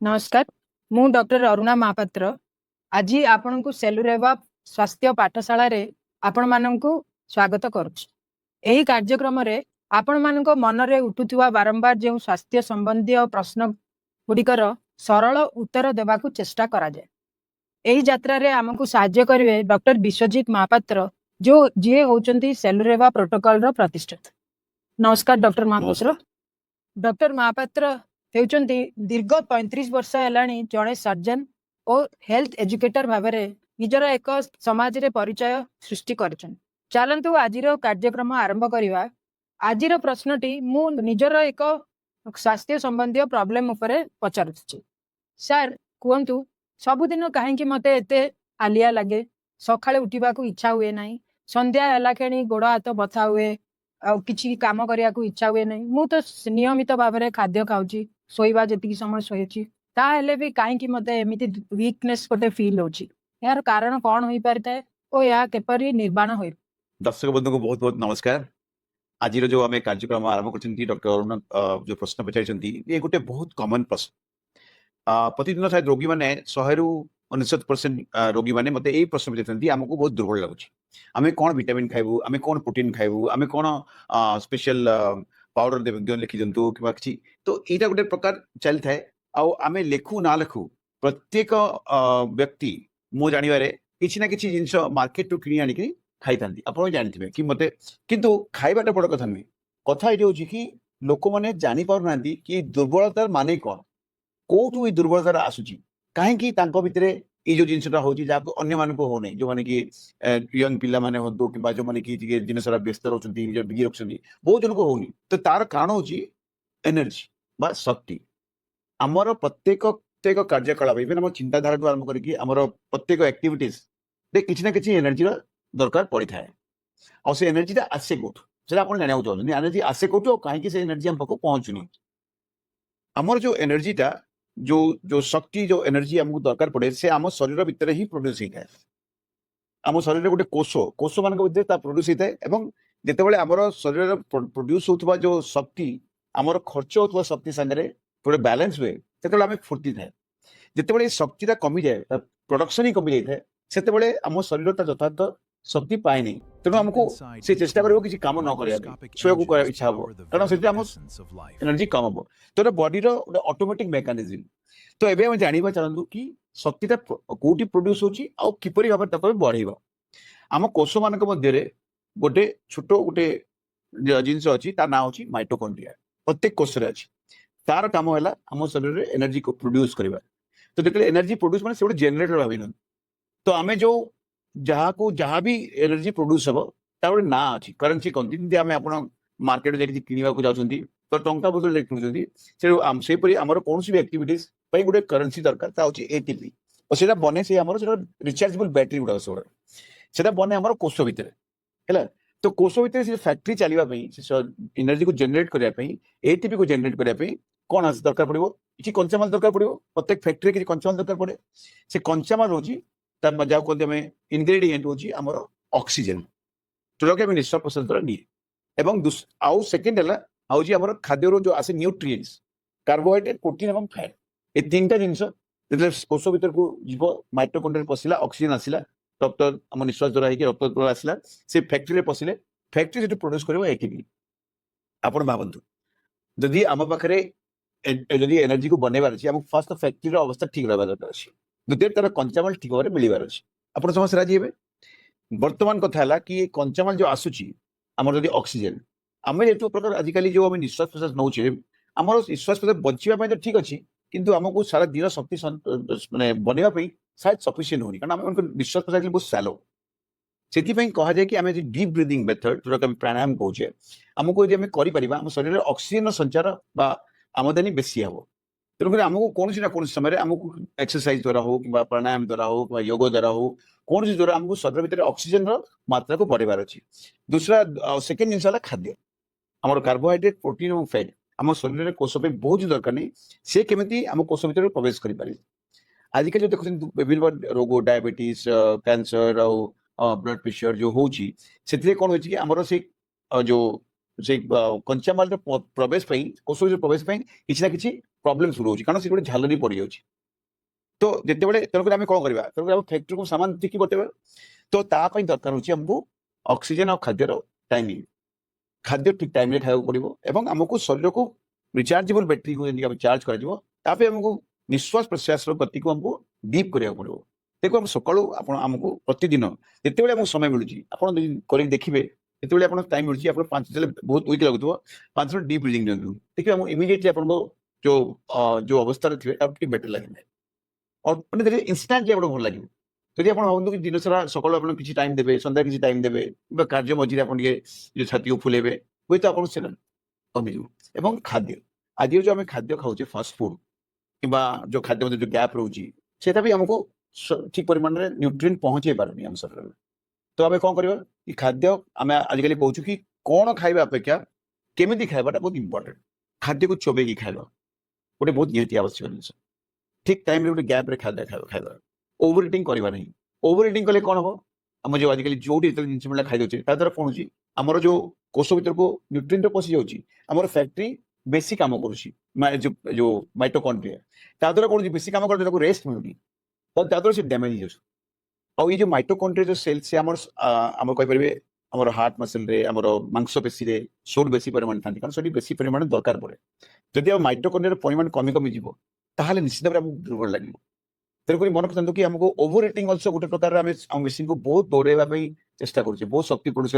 नमस्कार मु डॉक्टर अरुणा महापात्र आज आपण को सेलुरेवा स्वास्थ्य पाठशाला रे आपण मानक स्वागत करुच्छ। एही कार्यक्रम रे आपण मानक मन रे उठुथिबा बारंबार जो स्वास्थ्य संबंधी प्रश्न गुड़िकर सरल उत्तर देवाकू चेष्टा करा जाए। एही यात्रा रे हमकु सहाय्य करिवे डॉक्टर विश्वजीत महापात्र जो जी होचंती सेलुरेवा प्रोटोकॉल रो प्रतिष्ठित। नमस्कार डॉक्टर महापात्र। डॉक्टर महापात्र हेउचंती दीर्घ 35 वर्ष हेलाणी जड़े सर्जन और हेल्थ एजुकेटर भाव में निजर एक समाज रे परिचय सृष्टि करछन। चलंतु आजिर कार्यक्रम आरंभ करिवा। आजिर प्रश्नटी मु निजर एक स्वास्थ्य संबंधी प्रॉब्लम उपरे पचारुछि। सर कहतु सबुदिन कहीं मते एते आलिया लगे, सकाळे उठिबा को इच्छा हुए नहीं, संध्या हला खेणी गोड़ हाथ बथा हुए, किसी काम करिया को इच्छा हुए नहीं। मु तो नियमित भाव में खाद्य खाऊची, शोइबा जति समय शोइची, ताहेले भी कहीं मते एमिति वीकनेस गोटे फील होची। यार कारण कौन होई पारिता और या केपरि निर्माण होई? दर्शक बंधु को बहुत बहुत नमस्कार। आज जो आम कार्यक्रम आरंभ कर डॉक्टर अरुण जो प्रश्न पचार ये गोटे बहुत कॉमन प्रश्न। प्रतिदिन शायद रोगी मैंने 100% रोगी मैंने मत यही प्रश्न पचार आमको बहुत दुर्बल लगुच। आम कौन विटामिन खाइबू, आम कौन प्रोटीन खाइबू, आम कौन स्पेशल पाउडर लिखि दिंतु कि तो यहाँ गोटे प्रकार चली थाए। आम लेखु ना लेखु प्रत्येक व्यक्ति मो जानवे किसी ना किसी जिनस मार्केट रू कि आनिक खाई था। आप जानते कि मत किंतु खाइबाटा बड़ कथा नुहे। कथा ये हूँ कि लोक मैंने जापार ना कि दुर्बलतार माने कौन, कौटू ये दुर्बलतार आसूची, कहीं भितर ये जो जिनसा हूँ जहाँ अन्य मानक हो नहीं, जो मैंने कि यंग पिला माने हो कि जो मैंने कि दिन सारा व्यस्त रोचंती बिजी रखुंट बहुत जन को होनी। तो तार कारण हूँ एनर्जी बा शक्ति। आमर प्रत्येक प्रत्येक कार्यकलाप इवेन आम चिंताधारा आरंभ करमर प्रत्येक एक्टिविटीज किसी ना किसी एनर्जी दरकार पड़ी थाए। और से एनर्जी आसे कौटू से आप जाना चाहते एनर्जी आसे कौटू कहीं से एनर्जी आम पाक पहुँचुनी। आमर जो एनर्जीटा जो जो शक्ति जो एनर्जी आमको दरकार पड़े से आम शरीर भितर ही प्रोड्यूस होता है। आम शरीर गोटे कोष मान भर प्रोड्यूस होता है। जितेबाला आमर शरीर प्रोड्यूस होता जो शक्ति आमर खर्च होता शक्ति सागर पूरे बैलेंस हुए से आम फुर्ती थाए। जितेबाला शक्तिटा कमी जाए प्रोडक्शन ही कमी जाए से आम शरीर यथार्थ शक्ति पाए नहीं। तेणु आमको से चेष्टा कर किसी काम न कर शोक इच्छा हम कारण से एनर्जी कम हम। तो बॉडीर गोटे ऑटोमेटिक मेकानिज्म। तो ये आम जानवा चाहूँ कि शक्तिटा कौटी प्रोड्यूस होपरी भाव बढ़ेगा। आम कोष मान गोटे छोट गोटे जिनस अच्छी तार ना हूँ माइटोकॉन्ड्रिया। प्रत्येक कोष अच्छी तार कम है आम शरीर में एनर्जी को प्रोड्यूस करवा। तो देखिए एनर्जी प्रोड्यूस मैंने से गोटे जेनेटर भाव। तो आम जो जहाँ को जहाँ भी एनर्जी प्रोड्यूस हम तार ना अच्छी करेन्सी कहते आम आप मार्केट जाकि किणवा जाऊँगी तो टंका बदल से आमर कौन भी एक्टिविटीज गोटे करेन्सी दरकार हूँ एटीपी। और से बने से रिचार्जेबल बैटेरी गुड़ा से बने आम कोष भितर है। तो कोष भितर से फैक्ट्री चलवाई एनर्जी को जेनेट करने एटीपी को जेनेट करने कौन आस दरकार पड़ो कि कंचामाल दरकार पड़ो। प्रत्येक फैक्ट्री किसी कंचामाल दरकार पड़े से कंचामाल हूँ जहाँ कहते हैं इनग्रेडिएंट हूँ आमर ऑक्सीजन जोटा कि निश्वास प्रश्वास द्वारा निए। आउ सेकेंड है हूँ आम खाद्य जो आसे न्यूट्रिएंट्स कार्बोहाइड्रेट प्रोटीन और फैट ये तीन जिनस कोष भर को जीव माइटोकॉन्ड्रिया पशिला ऑक्सीजन आसला रक्त आम निश्वास द्वारा रक्त द्वारा आसला से फैक्ट्री में पशिले फैक्ट्री जो प्रोड्यूस कर एटीपी। आप भावतु जदि आम पाखे जदि एनर्जी को बनवार अच्छे आमको फास्ट फैक्ट्री अवस्था ठीक रहा दरकार अच्छे। द्वितीय तार कंचामाल ठीक भाव में मिलवार अच्छे। आप समस्त राजी हे। बर्तमान कथा है कि कंचामाल जो आसूची आमर जदि ऑक्सीजन आम जो प्रकार आजिकल जो आम निश्वास प्रश्वास नौचे आम निश्वास प्रश्वास बचापी तो ठीक अच्छे किंतु आमको सारा दिन शक्ति मैंने बनवाई शायद सफिसीयंट होनी कारण आम निश्वास प्रश्वास बहुत सैलो। से कह जाए कि आम डीप ब्रीदिंग मेथड जोटा कि प्राणायाम कहे आमको यदि आम आम शरीर में ऑक्सीजन संचार बा आमदानी बेसी हम। तेणुक आमको कौन ना कौन समय आमको एक्सरसाइज द्वारा हो कि प्राणायाम द्वारा हो कि योग द्वारा हो कौन द्वारा आमको शरीर भितर ऑक्सीजन मात्रा को बढ़ेबार अच्छी। दूसरा सेकेंड जिनस खाद्य आम कार्बोहाइड्रेट प्रोटीन और फैट आम शरीर में कोष बहुत दरकार नहीं से केमी आम कोष भर प्रवेश करें। आजिकल जो देखते विभिन्न रोग डायबिटीज कैंसर ब्लड प्रेशर जो होची कौन हो आमर से जो से कंचामाल प्रवेश कोष प्रवेश किसी ना किसी प्रोब्लेम शुरू होची कारण से गोटे झालरी पड़ जाଉଛି तो जिते बड़े तेणुक आम कौन करवा तेणुक फैक्ट्री को सामान ठीक बतेबा तो तापाई दरकार होची हमको ऑक्सीजन और खाद्यर टाइमिंग खाद्य ठीक टाइम खाया पड़ो और आमको शरीर को रिचार्जेबल बैटेरी को चार्ज कर आमको निश्वास प्रश्वास गति को हमको डीप करा पड़ो देखो हम सका आमको प्रतिदिन जिते समय मिलूँ देखिए जिते टाइम मिलूँ आप बहुत वीक लगुव 5 मिनट डीप ब्रीथिंग दिखाँ देखिए इमिडिएटली आप जो जो अवस्था थे बेटर लगे और मैंने देखिए इनस्टांटली आप भल लगे जदि आप भावतु कि दिन सारा सकाल आप किसी टाइम देवे सन्ध्या किसी टाइम देवे कार्य मझे आप जो छाती को फुलेबे हुए तो आप कमिज खाद्य आज जो आम खाद्य खाऊे फास्ट फूड कि जो खाद्य जो गैप रोचे से भी आमको ठीक परिमाण में न्यूट्रिएंट पहुंचे पारे आम शरीर में तो आम कौन करवा कि खाद्य आम आजिकल कहूँ कि कौन खाଇବା अपेक्षा केमी खावाटा बहुत इंपोर्टेंट खाद्य को चोबेकी खावा गोटे बहुत निहती आवश्यक जिन ठीक टाइम गोटे गैप रे खाद्य खावा ओवर इटिंग करवा नहीं ओवर इटिंग कले कौन हम आम जो आजिकल जो जिन मिला खाई दे द्वारा कौन होची आमर जो कोष भर को न्यूट्रिएंट पशि जाऊँगी आमर फैक्ट्री बेसी काम कर जो माइटोकॉन्ड्रिया द्वारा कौन बेसी काम कर रेस्ट मिलूनी तो द्वारा से डैमेज हो ये जो माइटोकॉन्ड्रिया जो सेल से आम कहींपारे आम हार्ट मसल रे आम मांसपेशी रे सोल बेसी परिमाण था कारण से बेसी परिमाण दरकार पड़े जदि आप माइटोकॉन्ड्रिया परिमाण कमी कमी जीव ताहले निश्चित भाव आमको दुर्बल लगे तेणुक मन रखता कि आमको ओवर इटिंग अल्सो गोटे प्रकार आम मेसीन को बहुत दौड़ाइवा चेष्टा करुचे बहुत शक्ति प्रोड्यूस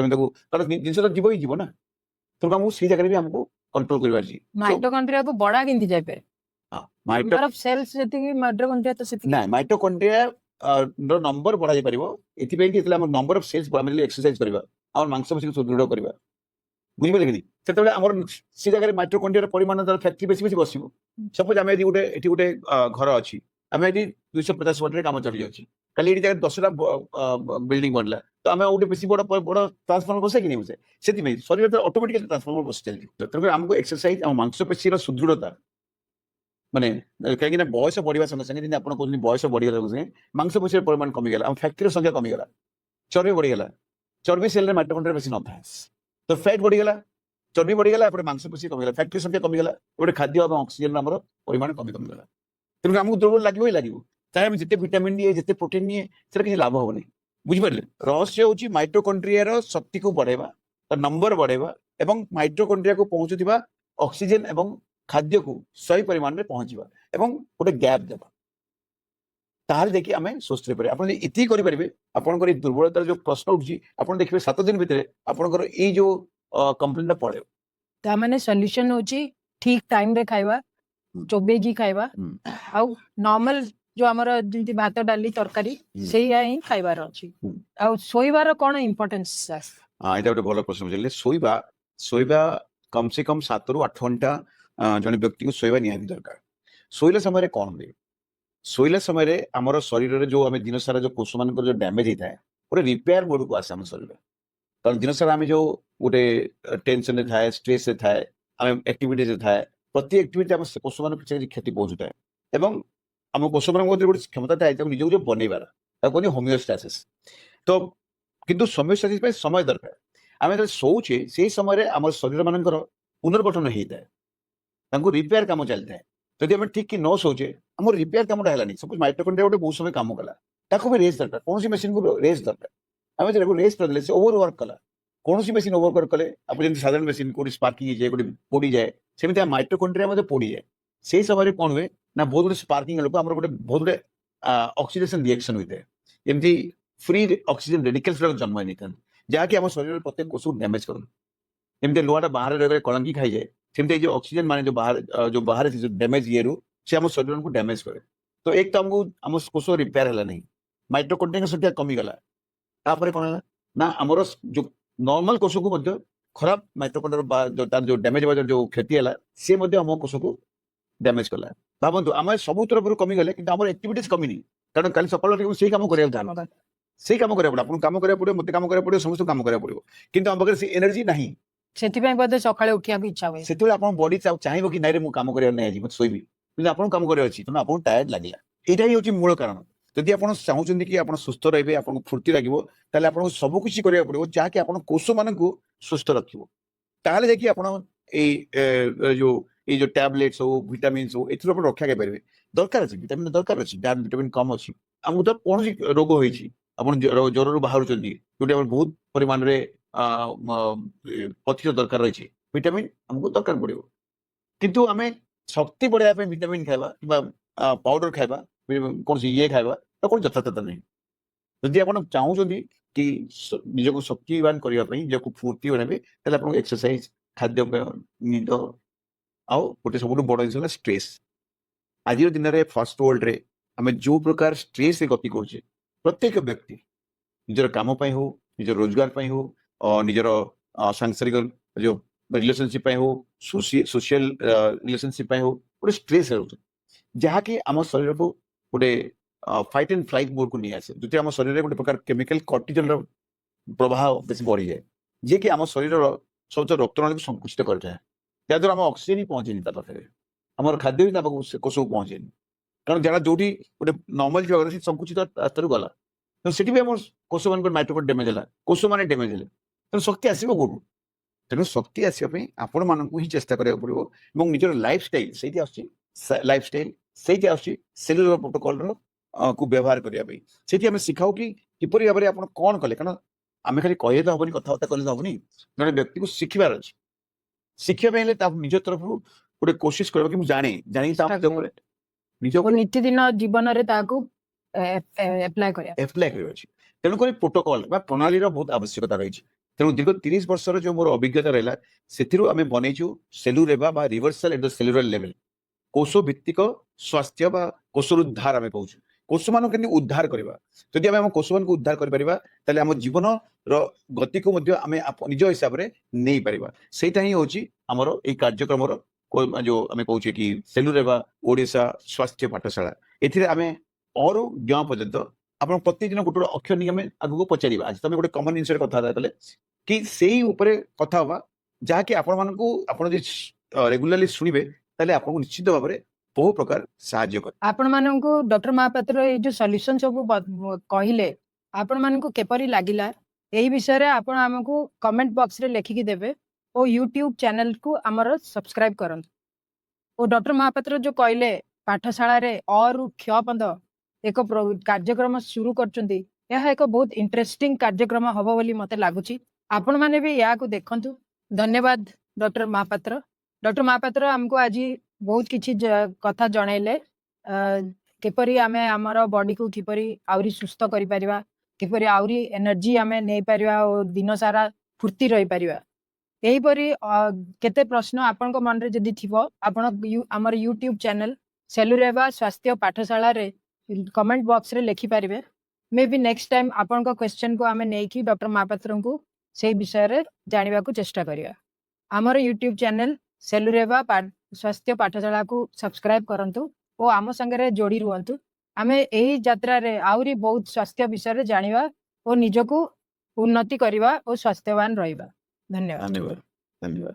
कारण जिन तो जीव ही जीव ना तेणुक आमको से जगह भी आमको कंट्रोल कर माइटोकॉन्ड्रिया को बड़ा केंति जाय पे नंबर ऑफ सेल्स जति माइटोकॉन्ड्रिया तो सेति ना माइटोकॉन्ड्रिया नंबर बढ़ा जाय परिबो एथि कि नंबर ऑफ सेल्स बढ़ा एक्सरसाइज करबा और मांसपेशी को सुदृढ़ करबा बुझिबे कि सेतबे हमर से जगह माइटोकॉन्ड्रिया परिमाण दर फैक्ट्री बेसी बेसी बसिबो सपोज आमे यदि गोटे एथि गोटे घर अछि आमे यदि 250 वाट रे काम चली जाछि काली एडी जगह 10टा बिल्डिंग बनला तो आमे गोटे बेसी बड़ बड़ ट्रांसफार्मर बसे कि नहीं बसे सेति में शरीर ऑटोमेटिकली ट्रांसफार्मर बस चली तेणुक हमको एक्सरसाइज और मांसपेशी रो सुदृढ़ता माने कहीं बयस बढ़ा संगे संगे आप बयस बढ़िया मांसपेशी परिमाण कमीगला फैक्ट्री संख्या कमीगला चर्बी बढ़ीगला चर्बी सेल माइटोकॉन्ड्रिया बेसी न था तो फैट बढ़ीगला चर्बी बढ़ीगला मांसपेशी कमीगला फैक्ट्री संख्या कमीगला गोटे खाद्य और ऑक्सीजन परिमाण कमी कमीगला तेणुक आमको दुर्बल लगे ही लगे चाहे आम जिते विटामिन निए जिते प्रोटीन निए से किसी लाभ हम नहीं बुझिपारे रहस्य हूँ माइटोकॉन्ड्रिया शक्ति को बढ़ेवा नंबर बढ़ेवा और माइटोकॉन्ड्रिया को पहुंचुवा ऑक्सीजन एवं खाद्य को सही परिमाण में पहुंचवा एवं गोटे गैप देवा ताहले देखिए आम सुस्थ रही आप ये करेंगे आपंकर दुर्बलतार जो प्रश्न उठी आप देखिए 7 दिन भितर आपंकर ये जो कंप्लेन पड़े तामाने सॉल्यूशन होची ठीक टाइम रे खाइबा चोबेगी खाइबा आ नॉर्मल जो हमर जंती भात डाली तरकारी सेया ही खाइबार अछि आ सोइबार कोन इंपोर्टेंस हां एटा गोटे भलो प्रश्न बुझले सोइबा कम से कम 7 रु 8 घंटा जन व्यक्ति को सोइबा निहाती दरकार सोइला समय कौन हुए सोइला समय आमर शरीर में जो आम दिन सारा जो कोष मान जो डैमेज होता है गोटे रिपेयर मोड को आसे आम शरीर कारण दिन सारा आम जो गोटे टेंशन थाए स्ट्रेस थाए आम एक्टिविटी थाए प्रति एक्टिविटी आम कोष मान क्षति पहुंचुता है एवं आम कोष मान गोटे क्षमता थाए निजक जो बनइबार कहते होमियोस्टासिस तो किंतु होमियोस्टासिस समय दरकार आम जो शोचे से समय आम शरीर मान पुनर्गठन होता है रिपेयर कम चलता है जदि आम ठीक न शोचे आम रिपेयर कम है सपोज माइटोकॉन्ड्रिया गोटे बहुत समय कम कला भी रेस्ट दरकार कौन मेसीन को रेस्ट दरकार आम रेस्ट करदे से ओवर वर्क कला कौन मेसीन ओवर वर्क कले आप साधारण मेसीन को स्पार्किंग जाए गोटे पोड़ी जाए सेमती माइटोकॉन्ड्रिया पोड़ी जाए से समय कौन हुए ना बहुत गुड स्पार्किंग लोक आम गोटे बहुत गुड ऑक्सीडेशन रिएक्शन होता है एमती फ्री ऑक्सीजन रेडिकल्स जन्म नहीं था जहाँकि आम शरीर प्रत्येक कोष को डैमेज करते लुहाटा बाहर रही कलंकी खाई जाए सेमती जो ऑक्सीजन माने जो बाहर जो डैमेज ये रू से आम शरीर को डैमेज करे तो एक तो आमको आम कोष रिपेयर है नहीं माइटोकॉन्ड्रिया संख्या कमीगला तापर कौन है ना आमर जो नॉर्मल कोष को खराब माइटोकॉन्ड्रिया जो डैमेज जो क्षति है सी आम कोष को डैमेज कला भावतु आम सब तरफ कमीगले कि आम एक्टिविटीज कमी नहीं कारण कल सकाल से कम करा से कम करा पड़े कम करा पड़े मत कम करा पड़े समस्त कम करा पड़ो किंतु आम पाखे से एनर्जी नहीं सेतिपय बदे सकाळे उठिया भी इच्छा होय सेतबे आपन बॉडी चाहिबो कि नाइरे मु काम करिया नै आजि मत सोइबी किंतु आपन काम करिया अछि त आपन टायर्ड लागिला एटा ही होछि मूल कारण जदि आपन चाहउछन्ती कि आपन सुस्थ रहबे आपन फुर्ती लागिवो ताले आपन सब कुछ करिया पड़ो जाके आपन कोष मान को सुस्थ रखिवो ताहले देखि आपण जो टैबलेट्स हो विटामिन्स हो एथरो आपण रक्षा के परिबे दरकार अछि विटामिन दरकार अछि डान विटामिन कम अछि हमको तो कौन रोग होइछि आपण ज्वरରୁ ବାହାରୁଛନ୍ତି ଯୋଉଠି ଆମର ବହୁତ ପରିମାଣରେ ପଥର ଦରକାର ରହିଛି ଭିଟାମିନ୍ ଆମକୁ ଦରକାର ପଡିବ କିନ୍ତୁ ଆମେ ଶକ୍ତି ବଢାଇବା ପାଇଁ ଭିଟାମିନ୍ ଖାଇବା କିମ୍ବା ପାଉଡର ଖାଇବା କୌଣସି ଇଏ ଖାଇବା ତ କୌଣସି ଯଥାର୍ଥତା ନାହିଁ ଯଦି ଆପଣ ଚାହୁଁଛନ୍ତି କି ନିଜକୁ ଶକ୍ତିବାନ କରିବା ପାଇଁ ନିଜକୁ ଫୁର୍ତ୍ତି ବନାଇବେ ତାହେଲେ ଆପଣଙ୍କୁ ଏକ୍ସରସାଇଜ ଖାଦ୍ୟପେୟ ନିଦ ଆଉ ଗୋଟେ ସବୁଠୁ ବଡ ଜିନିଷ ହେଲା ଷ୍ଟ୍ରେସ୍ ଆଜିର ଦିନରେ ଫାଷ୍ଟ ୱାର୍ଲଡରେ ଆମେ ଯୋଉ ପ୍ରକାର ଷ୍ଟ୍ରେସ୍ ରେ ଗତି କରୁଛେ ପ୍ରତ୍ୟେକ ବ୍ୟକ୍ତି ନିଜର କାମ ପାଇଁ ହଉ ନିଜର ରୋଜଗାର ପାଇଁ ହଉ ନିଜର ସାଂସାରିକ ଯୋଉ ରିଲେସନସିପ ପାଇଁ ହଉ ସୋସିଆଲ ରିଲେସନସିପ ପାଇଁ ହଉ ଗୋଟେ ଷ୍ଟ୍ରେସ୍ ରହୁଛି ଯାହାକି ଆମ ଶରୀରକୁ ଗୋଟେ फाइट एंड फ्लाइट मोड को नहीं आसे जो आम शरीर गोटे प्रकार केमिकल कर्टिजल प्रभाव बेस बढ़ी जाए जी कि आम शरीर सब रक्तनाली को संकुचित करता द्वारा आम ऑक्सीजन ही पहुंचे पाखे आम खाद्य भी कोष को पहुंचे कारण जहाँ जो गोटे नॉर्मल जगह से संकुचित रास्तार गला तो सेठी भी आम कोष मान माइक्रोकोड डैमेज है कोष मैंने डैमेज है तेणु शक्ति आसो कौटू तेणु शक्ति आसवाई आपण मानक ही चेष्टा करा पड़ो निजर लाइफस्टाइल से लाइफस्टाइल से सेलुलर प्रोटोकॉल को व्यवहार करने से आम शिखाऊ कि किपरि भाव में आप कौन कले कारण आम खाली कहे तो हेनी कथबार्ता कले तो हेनी जड़े व्यक्ति को शिखबार अच्छे शिखापी निज तरफ गोटे कोशिश कर जाने निज नित्यदिन जीवन रे ताकू एप्लाई करिया एप्लाय कर तेणुक प्रोटोकॉल प्रणाली बहुत आवश्यकता रही तेणु दीर्घ 30 वर्षर जो मोर अभिज्ञता रहा से बनईचु सेलुरेवा reversal at the cellular level कोष भित्तिक स्वास्थ्य कोष उद्धार आम कहूँ कोष मान के उद्धार करवा जदि आम कोष मान को उद्धार कर आम जीवन गति को निज हिसाब से नहीं पार से आमर ये कार्यक्रम जो आम कहूँ कि सेलुरेवा ओडिशा स्वास्थ्य पाठशाला एम और ज्ञ पर्यंत आप प्रतिदिन गोटे अक्षर नहीं आम आगे पचार आज तुम गोटे कमन जिन कथा कले कि से कथा हवा जहाँकि आपण रेगुलाली शुणे ताले आपको निश्चित भाव में बहु प्रकार साहाय्य कर आपण मानक डॉक्टर महापात्र ये जो सॉल्यूशन सब कहले आपण मानक केपरी लागिला यही विषय रे आपण हमको कमेंट बॉक्स रे लिखिकी देबे और यूट्यूब चैनल को हमर सब्सक्राइब करन और डॉक्टर महापात्र जो कहले पाठशाला रे और क्षपंद एक कार्यक्रम शुरू करचंती यह एक बहुत इंटरेस्टिंग कार्यक्रम हबो बोली मते लागुची आपण माने भी या को देखंतु धन्यवाद डॉक्टर महापात्र हमको आज बहुत किछि कथा जनइले किपरि आमे हमर बॉडी को किपरि आउरी सुस्थ करि परिबा किपरि आउरी एनर्जी आमे नै परिबा और दिन सारा फुर्ती रहि परिबा एही परि केते प्रश्न आपन को मन रे जदी थिबो आपन हमर YouTube चैनल सेलुरेवा स्वास्थ्य पाठशाला रे कमेंट बॉक्स रे लिखि परिबे मे बी नेक्स्ट टाइम आपन को क्वेश्चन को आमे नै कि डॉक्टर महापात्र को से विषय रे जानिबा को चेष्टा करिया हमर YouTube चैनल सेलुरेवा स्वास्थ्य पाठशाला को सब्सक्राइब करंतु और आम संगे जोड़ी रुहतु आमे एही यात्रा रे आउरी बहुत स्वास्थ्य विषय रे जानिबा और निजको उन्नति करिबा और स्वास्थ्यवान रहिबा धन्यवाद धन्यवाद।